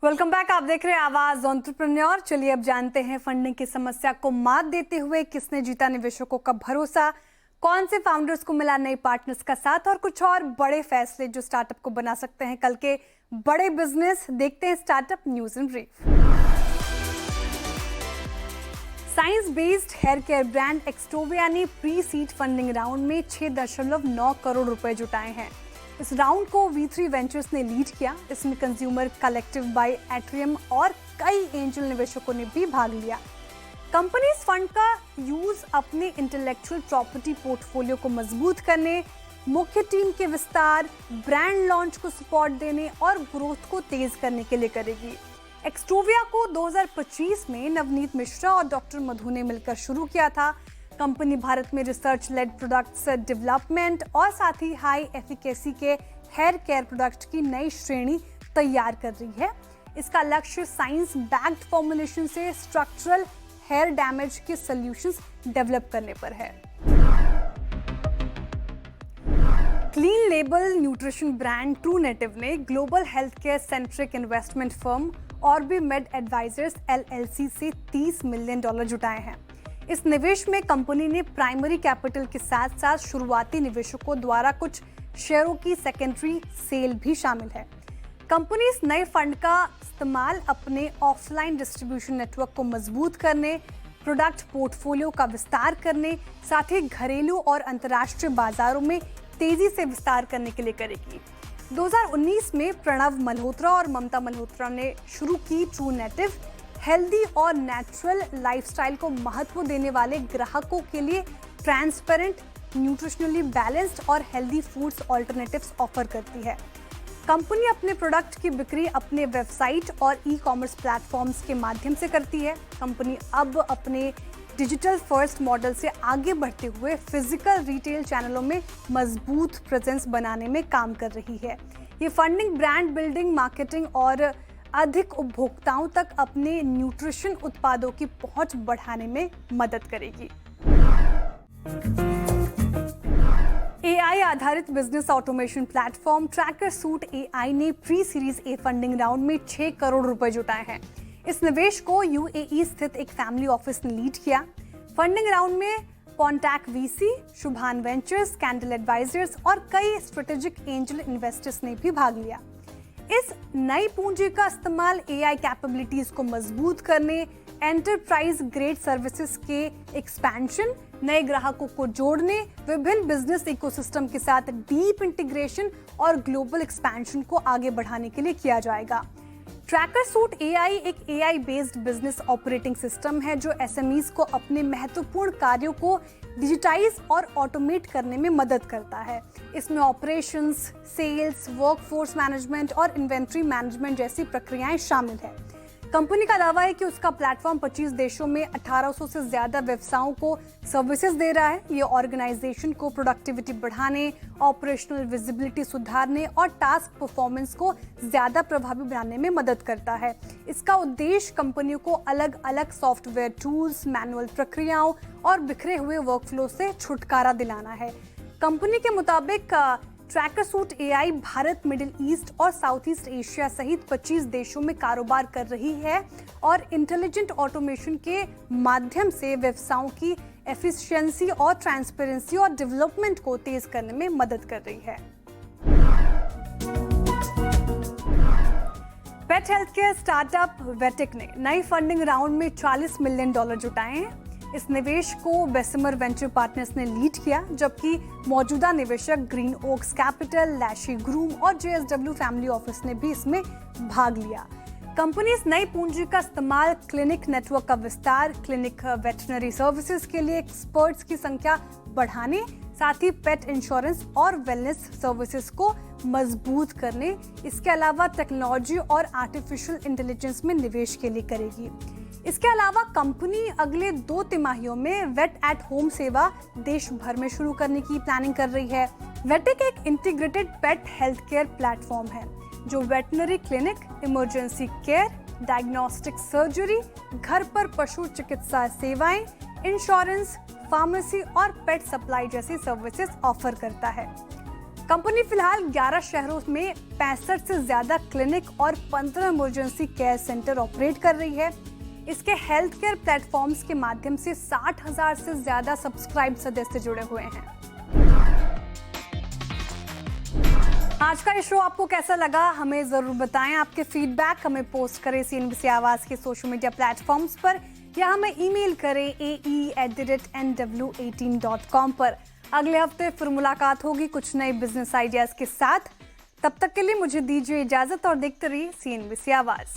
Welcome back. आप देख रहे हैं आवाज एंटरप्रेन्योर। चलिए अब जानते हैं फंडिंग की समस्या को मात देते हुए किसने जीता निवेशकों का भरोसा, कौन से फाउंडर्स को मिला नए पार्टनर्स का साथ और कुछ और बड़े फैसले जो स्टार्टअप को बना सकते हैं कल के बड़े बिजनेस। देखते हैं startup news in brief. Science based hair care brand Extovia ने प्री सीड फंडिंग राउंड में 6.9 करोड़ रुपए जुटाए हैं। इस राउंड को V3 वेंचर्स ने लीड किया। इसमें कंज्यूमर कलेक्टिव बाय एट्रियम और कई एंजल निवेशकों ने भी भाग लिया। कंपनी इस फंड का यूज अपने इंटेलेक्चुअल प्रॉपर्टी पोर्टफोलियो को मजबूत करने, मुख्य टीम के विस्तार, ब्रांड लॉन्च को सपोर्ट देने और ग्रोथ को तेज करने के लिए करेगी। एक्सटोविया को 2025 में नवनीत मिश्रा और डॉक्टर मधु ने मिलकर शुरू किया था। कंपनी भारत में रिसर्च लेड प्रोडक्ट्स डेवलपमेंट और साथ ही हाई एफिकेसी के हेयर केयर प्रोडक्ट की नई श्रेणी तैयार कर रही है। इसका लक्ष्य साइंस बैक्ड फॉर्मुलेशन से स्ट्रक्चरल हेयर डैमेज के सॉल्यूशंस डेवलप करने पर है। Clean label nutrition brand true native ने global health care centric investment firm OrbiMed advisors LLC से $30 मिलियन जुटाए हैं। इस निवेश में कंपनी ने प्राइमरी कैपिटल के साथ साथ शुरुआती निवेशकों द्वारा कुछ शेयरों की सेकेंडरी सेल भी शामिल है। कंपनी इस नए फंड का इस्तेमाल अपने ऑफलाइन डिस्ट्रीब्यूशन नेटवर्क को मजबूत करने, प्रोडक्ट पोर्टफोलियो का विस्तार करने, साथ ही घरेलू और अंतर्राष्ट्रीय बाजारों में तेजी से विस्तार करने के लिए करेगी। 2019 में प्रणव मल्होत्रा और ममता मल्होत्रा ने शुरू की ट्रू नेटिव हेल्दी और नेचुरल लाइफस्टाइल को महत्व देने वाले ग्राहकों के लिए ट्रांसपेरेंट, न्यूट्रिशनली बैलेंस्ड और हेल्दी फूड्स ऑल्टरनेटिव्स ऑफर करती है। कंपनी अपने प्रोडक्ट की बिक्री अपने वेबसाइट और ई-कॉमर्स प्लेटफॉर्म्स के माध्यम से करती है। कंपनी अब अपने डिजिटल फर्स्ट मॉडल से आगे बढ़ते हुए फिजिकल रिटेल चैनलों में मजबूत प्रेजेंस बनाने में काम कर रही है। ये फंडिंग ब्रांड बिल्डिंग, मार्केटिंग और अधिक उपभोक्ताओं तक अपने न्यूट्रिशन उत्पादों की पहुंच बढ़ाने में मदद करेगी। AI आधारित business automation platform tracker suit AI ने pre series A funding round में 6 करोड़ रुपए जुटाए हैं। इस निवेश को UAE स्थित एक फैमिली ऑफिस ने लीड किया। फंडिंग राउंड में contact VC, Shubhan ventures, candle advisors और कई स्ट्रेटेजिक एंजल इन्वेस्टर्स ने भी भाग लिया। इस नई पूंजी का इस्तेमाल AI कैपेबिलिटीज को मजबूत करने, एंटरप्राइज ग्रेड सर्विसेज के एक्सपेंशन, नए ग्राहकों को जोड़ने, विभिन्न बिजनेस इकोसिस्टम के साथ डीप इंटीग्रेशन और ग्लोबल एक्सपेंशन को आगे बढ़ाने के लिए किया जाएगा। ट्रैकर सूट AI एक AI based business operating system है जो SMEs को अपने महत्वपूर्ण कार्यों को डिजिटाइज और ऑटोमेट करने में मदद करता है। इसमें ऑपरेशंस, सेल्स, वर्कफोर्स मैनेजमेंट और इन्वेंट्री मैनेजमेंट जैसी प्रक्रियाएं शामिल है। कंपनी का दावा है कि उसका प्लेटफॉर्म 25 देशों में 1800 से ज्यादा व्यवसायों को सर्विसेज दे रहा है। ये ऑर्गेनाइजेशन को प्रोडक्टिविटी बढ़ाने, ऑपरेशनल विजिबिलिटी सुधारने और टास्क परफॉर्मेंस को ज्यादा प्रभावी बनाने में मदद करता है। इसका उद्देश्य कंपनियों को अलग अलग सॉफ्टवेयर टूल्स, मैनुअल प्रक्रियाओं और बिखरे हुए वर्कफ्लो से छुटकारा दिलाना है। कंपनी के मुताबिक tracker suit AI Bharat, middle east और साउथ ईस्ट एशिया सहित 25 देशों में कारोबार कर रही है और इंटेलिजेंट ऑटोमेशन के माध्यम से व्यवसायों की एफिशिएंसी और ट्रांसपेरेंसी और डेवलपमेंट को तेज करने में मदद कर रही है। पेट हेल्थ केयर स्टार्टअप वेटिक ने नई फंडिंग राउंड में $40 मिलियन जुटाए हैं। इस निवेश को बेसिमर वेंचर पार्टनर्स ने लीड किया, जबकि मौजूदा निवेशक ग्रीन ओक्स कैपिटल, लैशी ग्रूम और JSW फैमिली ऑफिस ने भी इसमें भाग लिया। कंपनी इस नई पूंजी का इस्तेमाल क्लिनिक नेटवर्क का विस्तार, क्लिनिक वेटरनरी सर्विसेज के लिए एक्सपर्ट्स की संख्या बढ़ाने, साथ ही पेट इंश्योरेंस और वेलनेस सर्विसेज को मजबूत करने, इसके अलावा टेक्नोलॉजी और आर्टिफिशियल इंटेलिजेंस में निवेश के लिए करेगी। इसके अलावा कंपनी अगले 2 तिमाहियों में वेट एट होम सेवा देश भर में शुरू करने की प्लानिंग कर रही है। वेटिक एक इंटीग्रेटेड पेट हेल्थ केयर प्लेटफॉर्म है जो veterinary clinic, emergency care, diagnostic surgery, घर पर पशु चिकित्सा सेवाएं, इंश्योरेंस, फार्मेसी और पेट सप्लाई जैसी सर्विसेज ऑफर करता है। कंपनी फिलहाल 11 शहरों में 65 से ज्यादा क्लिनिक और 15 इमरजेंसी केयर सेंटर ऑपरेट कर रही है। इसके हेल्थ केयर प्लेटफॉर्म्स के माध्यम से 60,000 से ज्यादा सब्सक्राइब सदस्य जुड़े हुए हैं। आज का ये शो आपको कैसा लगा हमें जरूर बताएं। आपके फीडबैक हमें पोस्ट करें CNBC आवाज के सोशल मीडिया प्लेटफॉर्म्स पर या हमें ईमेल करें ae@nw18.com पर। अगले हफ्ते फिर मुलाकात होगी कुछ नए बिजनेस आइडियाज के साथ। तब तक के लिए मुझे दीजिए इजाजत और देखते रहिए CNBC आवाज।